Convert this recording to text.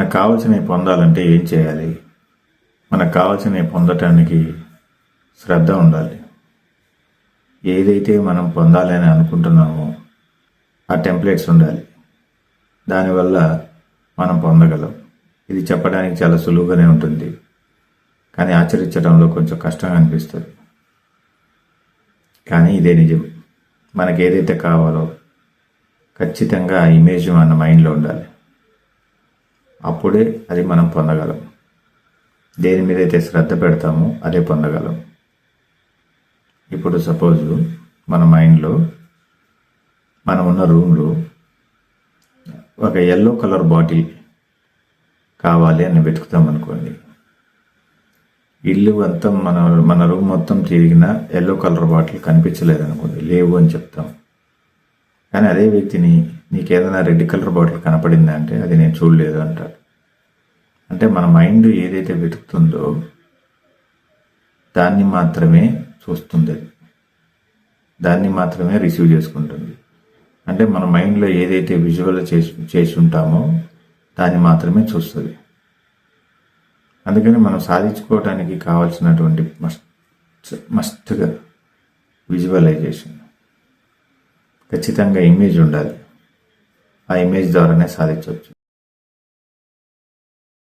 మనకు కావాల్సినవి పొందాలంటే ఏం చేయాలి? మనకు కావాల్సినవి పొందటానికి శ్రద్ధ ఉండాలి. ఏదైతే మనం పొందాలి అని అనుకుంటున్నామో ఆ టెంప్లెట్స్ ఉండాలి. దానివల్ల మనం పొందగలం. ఇది చెప్పడానికి చాలా సులువుగానే ఉంటుంది, కానీ ఆచరించడంలో కొంచెం కష్టంగా అనిపిస్తుంది. కానీ ఇదే నిజం. మనకి ఏదైతే కావాలో ఖచ్చితంగా ఆ ఇమేజ్ మన మైండ్లో ఉండాలి. అప్పుడే అది మనం పొందగలం. దేని మీద అయితే శ్రద్ధ పెడతామో అదే పొందగలం. ఇప్పుడు సపోజ్ మన మైండ్లో మనం ఉన్న రూమ్లో ఒక ఎల్లో కలర్ బాటిల్ కావాలి అని వెతుకుతాం అనుకోండి. ఇల్లు అంతా మన రూమ్ మొత్తం తిరిగినా ఎల్లో కలర్ బాటిల్ కనిపించలేదు అనుకోండి, లేవు అని చెప్తాం. కానీ అదే వ్యక్తిని నీకేదైనా రెడ్ కలర్ బాటిల్ కనపడిందా అంటే అది నేను చూడలేదు అంటాడు. అంటే మన మైండ్ ఏదైతే వెతుకుతుందో దాన్ని మాత్రమే చూస్తుంది, దాన్ని మాత్రమే రిసీవ్ చేసుకుంటుంది. అంటే మన మైండ్లో ఏదైతే విజువల్ చేసి ఉంటామో దాన్ని మాత్రమే చూస్తుంది. అందుకని మనం సాధించుకోవడానికి కావాల్సినటువంటి మస్ట్గా విజువలైజేషన్, ఖచ్చితంగా ఇమేజ్ ఉండాలి. ఆ ఇమేజ్ ద్వారానే సాధించవచ్చు.